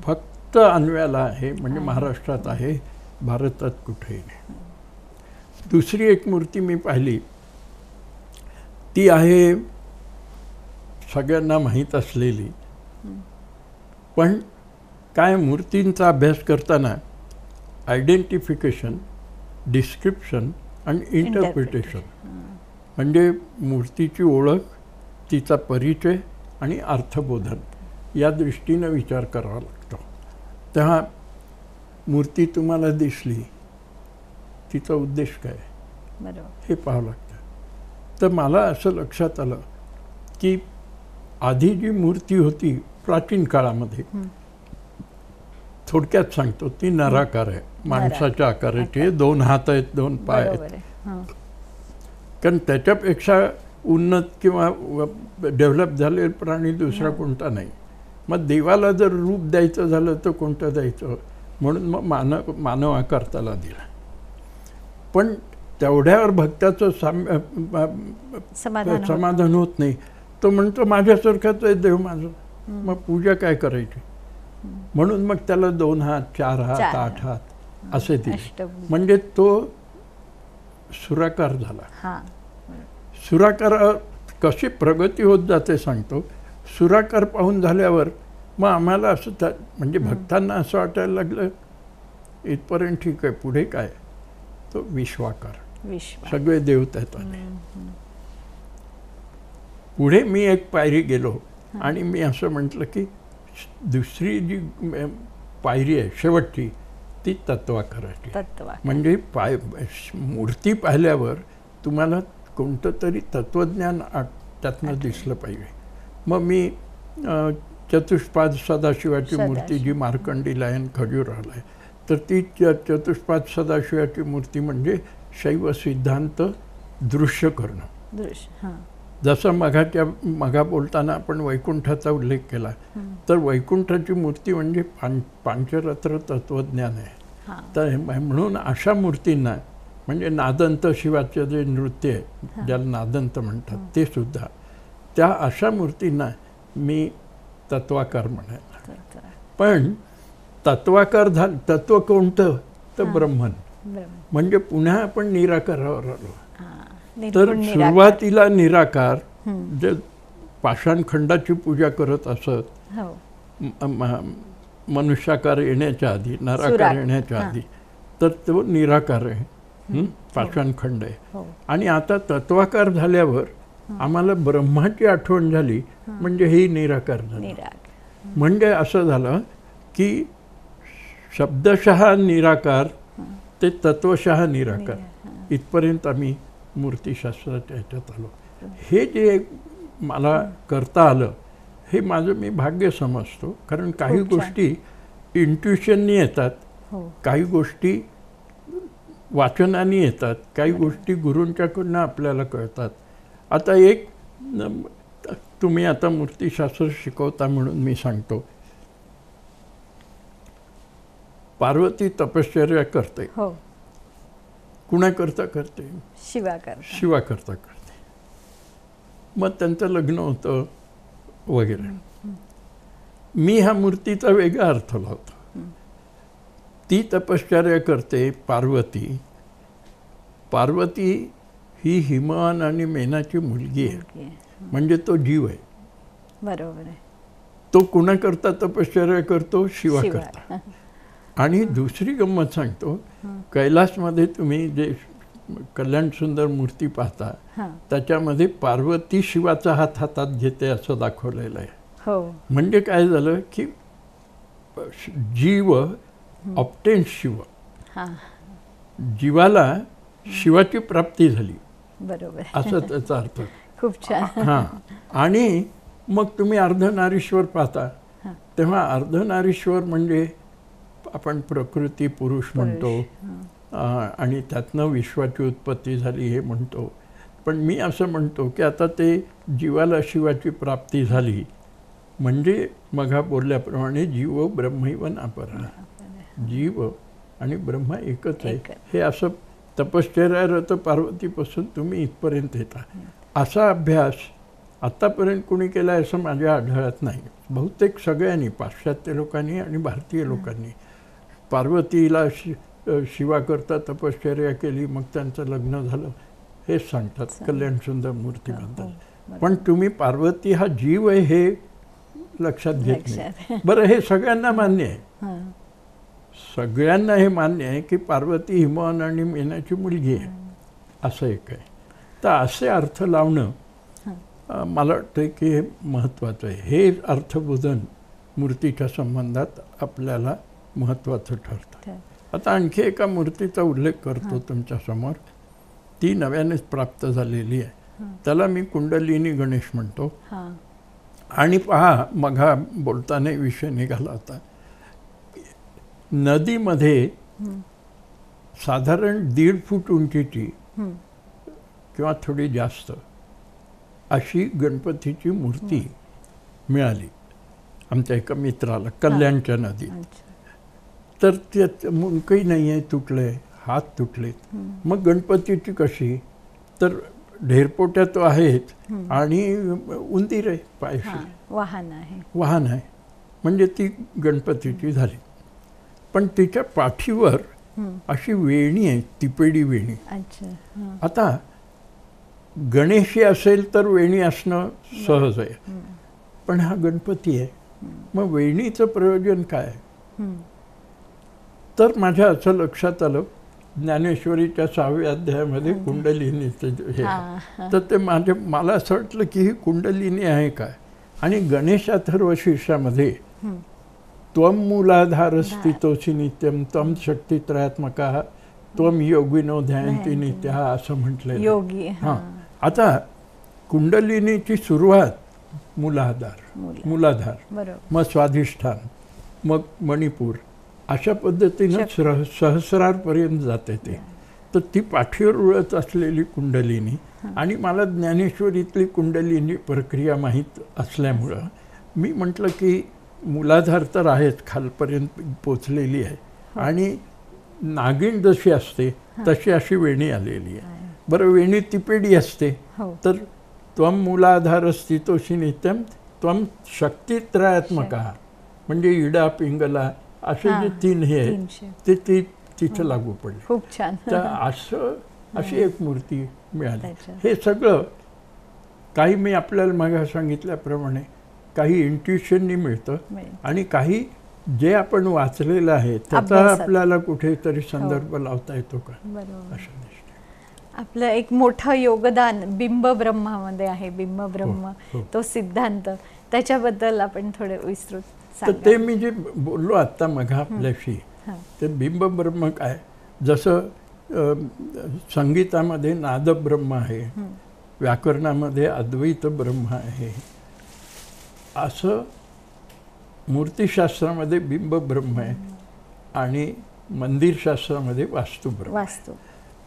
B: फक्त अन्वयाला आहे, म्हणजे महाराष्ट्रात आहे, भारतात कुठेही नाही. दुसरी एक मूर्ती मी पाहिली, ती आहे सगळ्यांना माहीत असलेली, पण काय मूर्तींचा अभ्यास करताना आयडेंटिफिकेशन, डिस्क्रिप्शन आणि इंटरप्रिटेशन म्हणजे मूर्तीची ओळख, तिचा परिचय आणि अर्थबोधन या दृष्टीनं विचार करावा लागतो. तेव्हा मूर्ती तुम्हाला दिसली, तिचा उद्देश काय हे पाहावं लागतं. तर मला असं लक्षात आलं की आधी जी मूर्ती होती प्राचीन काळामध्ये, थोडक्यात सांगतो, ती नराकार आहे, माणसाच्या आकाराची, 2 हात आहेत, 2 पाय आहेत
A: हां.
B: कारण त्याच्यापेक्षा उन्नत किंवा डेव्हलप झालेले प्राणी दुसरा कोणता नाही. मग देवाला जर रूप द्यायचं झालं तर कोणतं द्यायचं, म्हणून मग मानव आकार त्याला दिला. पण तेवढ्यावर भक्ताचं समाधान होत नाही. तो म्हणतो माझ्यासारखाच आहे देव माझं, मग पूजा काय करायची. म्हणून मग त्याला 2 हात 4 हात 8 हात असे दिले. म्हणजे तो सुराकार झाला. सुराकार कशी प्रगती होत जाते सांगतो. सुराकार पाहून झाल्यावर मग आम्हाला असं म्हणजे भक्तांना असं वाटायला लागलं इथपर्यंत ठीक आहे, पुढे काय. तो विश्वाकार, सगळे देव त्यात आले. पुढे मी एक पायरी गेलो आणि मी असं म्हटलं की दुसरी जी पायरी आहे शेवटची ती तत्वाकाराची. म्हणजे मूर्ती पाहिल्यावर तुम्हाला कोणतं तरी तत्वज्ञान त्यातनं दिसलं पाहिजे. मग मी चतुष्पाद सदाशिवाची मूर्ती जी मार्कंडी लायन खजुराला आहे, तर ती चतुष्पाद सदाशिवाची मूर्ती म्हणजे शैव सिद्धांत दृश्य करणं. जसं मगा बोलताना आपण वैकुंठाचा उल्लेख केला, तर वैकुंठाची मूर्ती म्हणजे पांचरत्र तत्वज्ञान आहे. तर म्हणून अशा मूर्तींना म्हणजे नादंत शिवाचं जे नृत्य आहे ज्याला नादंत म्हणतात ते सुद्धा, त्या अशा मूर्तींना मी तत्वाकार म्हणायला. पण तत्वाकार तत्व कोणतं तर ब्रह्मन. म्हणजे पुन्हा आपण निराकारावर आलो. तर सुरुवातीला निराकार जे पाषाणखंडाची पूजा करत असत मनुष्याकार येण्याच्या आधी, नराकार येण्याच्या आधी, तर तो निराकार आहे, पाषाणखंड आहे. आणि आता तत्वाकार झाल्यावर आम्हाला ब्रह्माची आठवण झाली, म्हणजे हे निराकार झालं. म्हणजे असं झालं की शब्दशः निराकार ते तत्वशः निराकार इथपर्यंत आम्ही मूर्तीशास्त्राच्या ह्याच्यात आलो. हे जे मला करता आलं हे माझं मी भाग्य समजतो. कारण काही गोष्टी इंट्युशननी येतात, काही गोष्टी वाचनाने येतात, काही गोष्टी गुरूंच्याकडनं आपल्याला कळतात. आता एक तुम्ही आता मूर्तिशास्त्र शिकवता म्हणून मी सांगतो. पार्वती तपश्चर्या करते. कुणाकरता करते? शिवाकरता करते. मग त्यांचं लग्न होतं वगैरे. मी ह्या मूर्तीचा वेगळा अर्थ लावतो. ती तपश्चर्या करते पार्वती. पार्वती ही हिमवान आणि मेनाची मुलगी आहे, म्हणजे तो जीव आहे.
A: बरोबर आहे.
B: तो कुणाकरता तपश्चर्या करतो? शिवाकरता. आणि दुसरी गंमत सांगतो, कैलासमध्ये तुम्ही जे कल्याण सुंदर मूर्ती पाहता त्याच्यामध्ये पार्वती शिवाचा हात हातात घेते असं दाखवलेलं आहे. म्हणजे काय झालं की जीव ऑब्टेन्स शिव, जीवाला शिवाची प्राप्ती झाली.
A: बरोबर,
B: असं त्याचा अर्थ.
A: खूप छान.
B: हां. आणि मग तुम्ही अर्धनारीश्वर पाहता, तेव्हा अर्धनारीश्वर म्हणजे आपण प्रकृती पुरुष म्हणतो आणि त्यातनं विश्वाची उत्पत्ती झाली हे म्हणतो. पण मी असं म्हणतो की आता ते जीवाला शिवाची प्राप्ती झाली म्हणजे मघा बोलल्याप्रमाणे जीव ब्रह्मैव नापरः. जीव आणि ब्रह्म एकच आहे. हे असं तपश्चर्यारत पार्वतीपासून तुम्ही इथपर्यंत येता. असा अभ्यास आत्तापर्यंत कोणी केला असं माझ्या आढळत नाही. बहुतेक सगळ्यांनी, पाश्चात्य लोकांनी आणि भारतीय लोकांनी पार्वतीला शिवाकरता तपश्चर्या केली, मग त्यांचं लग्न झालं हेच सांगतात कल्याण सुंदर मूर्तीबद्दल. पण तुम्ही पार्वती हा जीव आहे हे लक्षात घेत नाही. बरं, हे सगळ्यांना मान्य आहे. सगळ्यांना हे मान्य आहे की पार्वती हिमवान आणि मेनाची मुलगी आहे असं एक आहे. तर असे अर्थ लावणं मला वाटतं की हे महत्त्वाचं आहे. हे अर्थबोधन मूर्तीच्या संबंधात आपल्याला महत्त्वाचं ठरतं. आता आणखी एका मूर्तीचा उल्लेख करतो तुमच्यासमोर. ती नव्यानेच प्राप्त झालेली आहे. त्याला मी कुंडलिनी गणेश म्हणतो. आणि पहा, मघा बोलताना विषय निघाला होता. नदीमध्ये साधारण 1.5 फूट उंचीची किंवा थोडी जास्त अशी गणपतीची मूर्ती मिळाली आमच्या एका मित्राला कल्याणच्या नदीत. तर त्यात मुंडकही नाही आहे, तुटलं आहे, हात तुटलेत. मग गणपतीची कशी, तर ढेरपोट्या तो आहेत आणि उंदीर आहे पायशी, वाहन आहे, म्हणजे ती गणपतीची झाली. पण तिच्या पाठीवर अशी वेणी आहे, तिपेडी वेणी. आता गणेशी असेल तर वेणी असणं सहज आहे, पण हा गणपती आहे, मग वेणीचं प्रयोजन काय? तर माझ्या असं लक्षात आलं, ज्ञानेश्वरीच्या 6व्या अध्यायामध्ये कुंडलिनीचं हे आहे. तर ते मला असं वाटलं की ही कुंडलिनी आहे काय. आणि गणेश अथर्व शीर्षामध्ये त्वम मूलाधार स्थितोसी नित्यम त्वम शक्तित्रयात्मका त्वम योगिनो ध्यायन्ति नित्यः असं म्हटलंय योगी. आता कुंडलिनीची सुरुवात मूलाधार, मग स्वाधिष्ठान, मग मणिपूर, अशा पद्धतीनं सहस्रारपर्यंत जाते ते. तर ती पाठीवर उडत असलेली कुंडलिनी, आणि मला ज्ञानेश्वरीतली कुंडलिनी प्रक्रिया माहीत असल्यामुळं मी म्हटलं की मूलाधार तर आहेच, खालपर्यंत पोचलेली आहे, आणि नागिण जशी असते तशी अशी वेणी आलेली आहे. बरं, वेणी तिपेडी असते, तर त्वम मूलाधार स्थितोसी नित्यम त्वम शक्तित्रयात्मका, म्हणजे इडा पिंगला असे जे 3 हे आहेत ते तिथं लागू पडले.
A: खूप छान.
B: तर अशी एक मूर्ती मिळाली. हे सगळं काही मी आपल्याला मागे सांगितल्याप्रमाणे काही इंट्युशननी मिळतं, आणि काही जे आपण वाचलेलं आहे त्याचा आपल्याला कुठेतरी संदर्भ लावता येतो का, अशा दृष्टीने.
A: आपलं एक मोठं योगदान बिंबब्रह्मामध्ये आहे. बिंबब्रह्म तो सिद्धांत, त्याच्याबद्दल आपण थोडे विस्तृत.
B: तर ते मी जे बोललो आत्ता मग आपल्याशी, ते बिंबब्रह्म काय, जसं संगीतामध्ये नादब्रह्म आहे, व्याकरणामध्ये अद्वैत ब्रह्म आहे, असं मूर्तिशास्त्रामध्ये बिंबब्रह्म आहे, आणि मंदिरशास्त्रामध्ये वास्तुब्रह्म.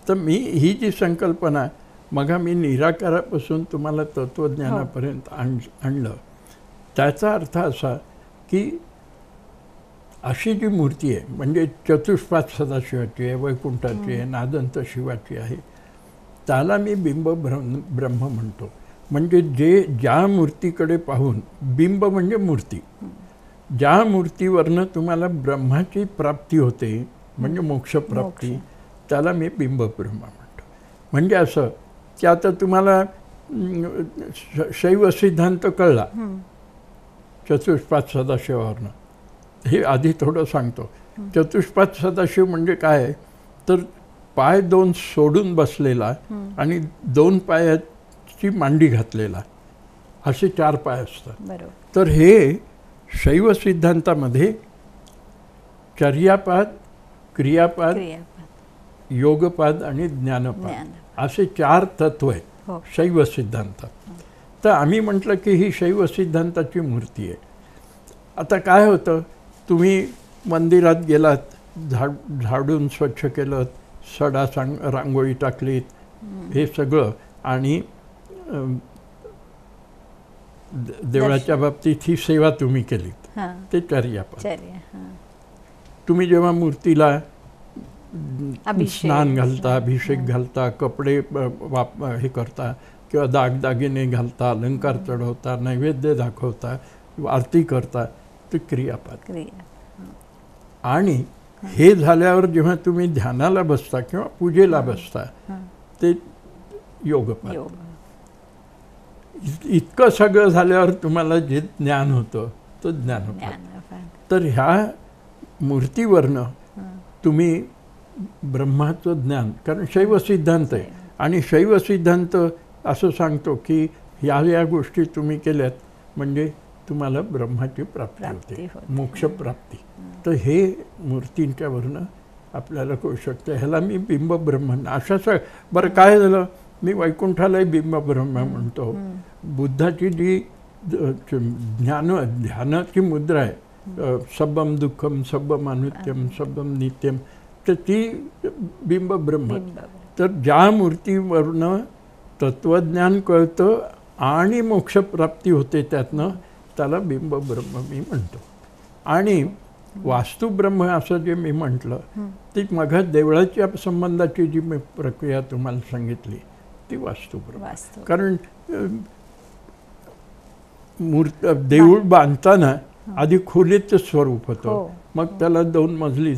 B: तर मी ही जी संकल्पना मग मी निराकारापासून तुम्हाला तत्त्वज्ञानापर्यंत आणलं, त्याचा अर्थ असा की अशी जी मूर्ती आहे, म्हणजे चतुष्पाद सदाशिवाची आहे, वैकुंठाची आहे, नादंत शिवाची आहे, त्याला मी बिंबब्रह्म म्हणतो. म्हणजे ज्या मूर्तीकडे पाहून, बिंब म्हणजे मूर्ती, ज्या मूर्तीवरनं तुम्हाला ब्रह्माची प्राप्ती होते, म्हणजे मोक्षप्राप्ती, त्याला मी बिंबब्रह्म म्हणतो. म्हणजे असं की आता तुम्हाला शैव सिद्धांत कळला चतुष्पाद सदाशिवावरनं. हे आधी थोडं सांगतो. चतुष्पाद सदाशिव म्हणजे काय, तर पाय 2 सोडून बसलेला आणि 2 पायाची मांडी घातलेला, असे 4 पाय असतात. तर हे शैव सिद्धांतामध्ये चर्यापाद, क्रियापाद, योगपाद आणि ज्ञानपाद असे 4 तत्व आहेत शैव सिद्धांतात. तर आम्ही म्हटलं की ही शैव सिद्धांताची मूर्ती आहे. आता काय होतं, तुम्ही मंदिरात गेलात, झाडून स्वच्छ केलं, सडा रांगोळी टाकलीत, हे सगळं, आणि देवळाच्या बाबतीत ही सेवा तुम्ही केलीत, ते चर्यापाद. तुम्ही जेव्हा मूर्तीला स्नान घालता, अभिषेक घालता, कपडे हे करता, किंवा दागदागिने घालता, अलंकार चढवता, नैवेद्य दाखवता, आरती करता, ते क्रियापाद. आणि हे झाल्यावर जेव्हा तुम्ही ध्यानाला बसता किंवा पूजेला बसता, ते योगपाद. इतकं सगळं झाल्यावर तुम्हाला जे ज्ञान होतं तो ज्ञानपाद. तर ह्या मूर्तीवरनं तुम्ही ब्रह्माचं ज्ञान, कारण शैव सिद्धांत आहे, आणि शैव सिद्धांत असं सांगतो की या गोष्टी तुम्ही केल्यात म्हणजे तुम्हाला ब्रह्माची प्राप्ती होते, मोक्षप्राप्ती. तर हे मूर्तींच्यावरनं आपल्याला कळू शकतं. ह्याला मी बिंबब्रह्म अशा. बरं, काय झालं, मी वैकुंठालाही बिंबब्रह्म म्हणतो. बुद्धाची जी ध्यानाची मुद्रा आहे, सब्बम दुःखम सब्बम अनुत्यम सब्बम नित्यम, तर ती बिंबब्रह्म. तर ज्या मूर्तीवरनं तत्वज्ञान कळतं आणि मोक्षप्राप्ती होते त्यातनं, त्याला बिंब ब्रह्म मी म्हणतो. आणि वास्तुब्रह्म असं जे मी म्हटलं, ती मग देवळाच्या संबंधाची जी मी प्रक्रिया तुम्हाला सांगितली ती वास्तुब्रह्म. कारण देऊळ बांधताना आधी खोलीचं स्वरूप होतं, मग त्याला 2 मजली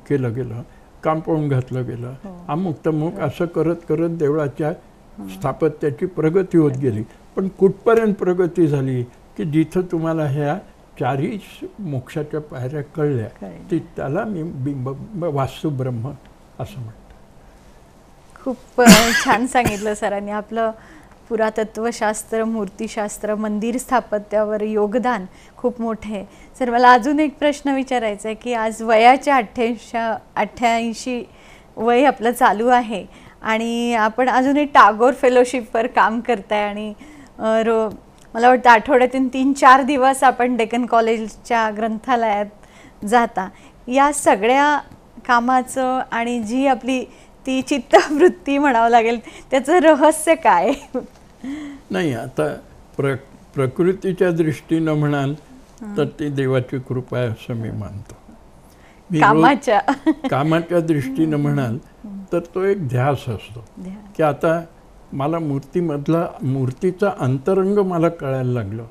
B: केलं गेलं, कंपाऊंड घातलं गेलं, अमुक तमुक असं करत करत देवळाच्या स्थापत्याची प्रगती होत गेली. पण कुठपर्यंत प्रगती झाली की जिथं तुम्हाला ह्या 4ही मोक्षाच्या पायऱ्या कळल्या, ती त्याला मी बिंब वास्तुब्रह्म असं म्हणतो.
A: खूप छान सांगितलं सरांनी. आपलं पुरातत्वशास्त्र, मूर्तिशास्त्र, मंदिर स्थापत्यावर योगदान खूप मोठे आहे. सर, मला अजून एक प्रश्न विचारायचा आहे की आज वयाच्या 88 वय आपलं चालू आहे आणि आपण अजूनही टागोर फेलोशिपवर काम करताय आणि मला वाटतं आठवड्यातून 3-4 दिवस आपण डेक्कन कॉलेजच्या ग्रंथालयात जाता. या सगळ्या कामाचं आणि जी आपली ती चित्तवृत्ती म्हणावं लागेल, त्याचं रहस्य काय?
B: नाही, आता प्रकृतीच्या दृष्टीनं म्हणाल तर ती देवाची कृपा आहे असं मी मानतो. कामाच्या दृष्टीनं म्हणाल तर तो एक ध्यास असतो की आता मला मूर्तीचा अंतरंग मला कळायला लागलं,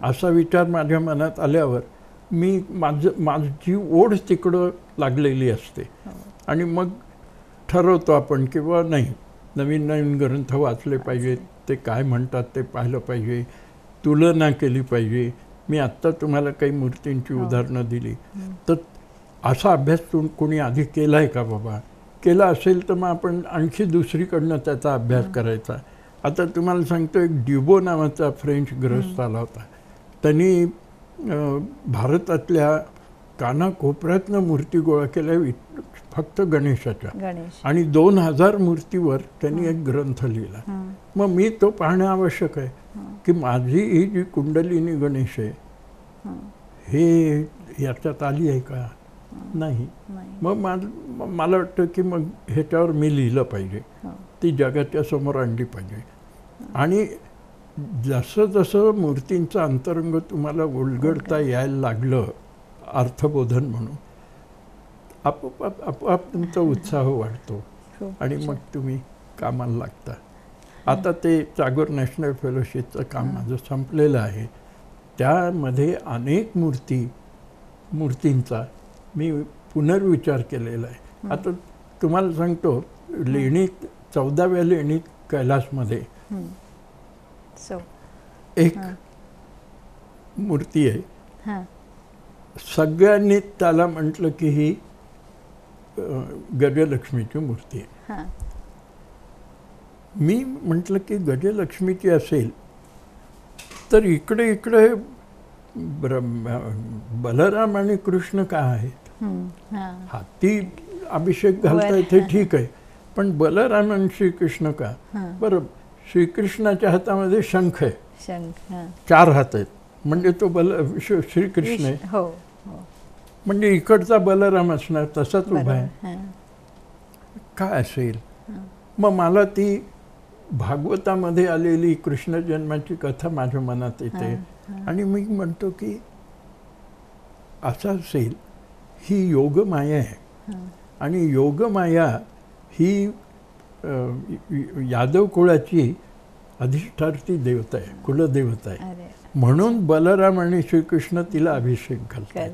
B: असा विचार माझ्या मनात आल्यावर मी माझी ओढ तिकडं लागलेली असते. आणि मग ठरवतो आपण किंवा नाही, नवीन नवीन ग्रंथ वाचले पाहिजेत, ते काय म्हणतात ते पाहिलं पाहिजे, तुलना केली पाहिजे. मी आत्ता तुम्हाला काही मूर्तींची उदाहरणं दिली, तर असा अभ्यास कोणी आधी केला आहे का बाबा? केला असेल तर मग आपण आणखी दुसरीकडनं त्याचा अभ्यास करायचा. आता तुम्हाला सांगतो, एक ड्युबो नावाचा फ्रेंच गृहस्थ आला होता. त्यांनी भारतातल्या कानाकोपऱ्यातनं मूर्ती गोळा केल्या फक्त गणेशाच्या, आणि 2000 मूर्तीवर त्यांनी एक ग्रंथ लिहिला. मग मी तो पाहणं आवश्यक आहे की माझी ही जी कुंडलिनी गणेश आहे हे याच्यात आली आहे का? नाही. मग मला वाटतं की मग ह्याच्यावर मी लिहिलं पाहिजे, ती जगाच्या समोर आणली पाहिजे. आणि जसं जसं मूर्तींचं अंतरंग तुम्हाला उलगडता यायला लागलं अर्थबोधन म्हणून, आपोआप तुमचा उत्साह वाढतो आणि मग तुम्ही कामाला लागता. आता ते टागोर नॅशनल फेलोशिपचं काम माझं संपलेलं आहे. त्यामध्ये अनेक मूर्तींचा मी पुनर्विचार केलेला आहे. आता तुम्हाला सांगतो, लेणीत 14व्या लेणीत कैलासमध्ये एक मूर्ती आहे. सगळ्यांनी त्याला म्हटलं की ही गजलक्ष्मीची मूर्ती आहे. मी म्हटलं की गजलक्ष्मीची असेल तर इकडे बलराम आणि कृष्ण का आहेत? हाती अभिषेक घालता येते, ठीक आहे, पण बलराम आणि श्रीकृष्ण का? बरं, श्रीकृष्णाच्या हातामध्ये शंख आहे, 4 हात आहेत, म्हणजे तो श्रीकृष्ण आहे. म्हणजे इकडचा बलराम असणार, तसाच उभा आहे. काय असेल? मग मला ती भागवतामध्ये आलेली कृष्ण जन्माची कथा माझ्या मनात येते आणि मी म्हणतो की असं असेल, ही योगमाया आहे. आणि योगमाया ही यादव कुळाची अधिष्ठात्री देवता आहे, कुलदेवता आहे. म्हणून बलराम आणि श्रीकृष्ण तिला अभिषेक घालतात.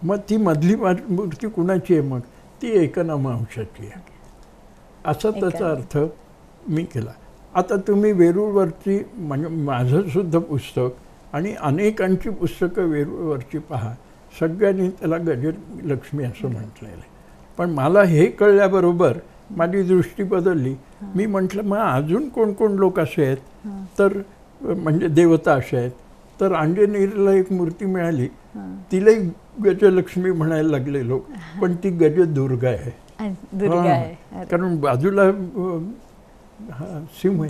B: मग ती मधली मूर्ती कुणाची आहे? मग ती एकनाम अंशाची आहे. असा त्याचा अर्थ मी केला. आता तुम्ही वेरूळवरची, म्हणजे माझं सुद्धा पुस्तक आणि अनेकांची पुस्तकं वेरूळवरची पहा, सगळ्यांनी त्याला गजलक्ष्मी असं म्हटलेलं आहे. पण मला हे कळल्याबरोबर माझी दृष्टी बदलली. मी म्हटलं मग अजून कोण कोण लोक असे आहेत, तर म्हणजे देवता अशा आहेत. तर अंजनेरीला एक मूर्ती मिळाली, तिलाही गजलक्ष्मी म्हणायला लागले लोक, पण ती गजदुर्गा आहे. कारण बाजूला सिंह.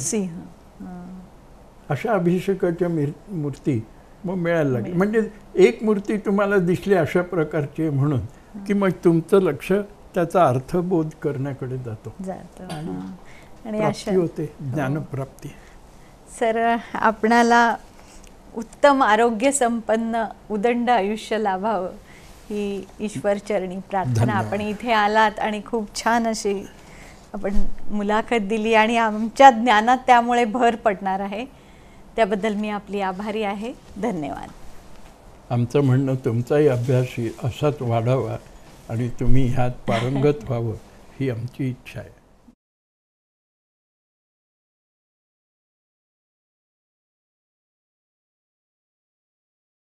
B: अशा अभिषेकाच्या मूर्ती मग मिळायला लागली. म्हणजे एक मूर्ती तुम्हाला दिसली अशा प्रकारची म्हणून की मग तुमचं लक्ष त्याचा अर्थबोध करण्याकडे जातो
A: जातो.
B: आणि
A: हां. आणि
B: प्राप्ती
A: अशा
B: होते, ज्ञानप्राप्ती.
A: सर, आपणाला उत्तम आरोग्य संपन्न उदंड आयुष्य लाभावं ही ईश्वरचरणी प्रार्थना.
B: धन्यवाद.
A: आपण इथे आलात आणि खूप छान अशी आपण मुलाखत दिली आणि आमच्या ज्ञानात त्यामुळे भर पडणार आहे. त्याबद्दल मी आपली आभारी आहे. धन्यवाद.
B: आमचं म्हणणं तुमचाही अभ्यास असाच वाढावा आणि तुम्ही ह्यात पारंगत व्हावं ही आमची इच्छा आहे.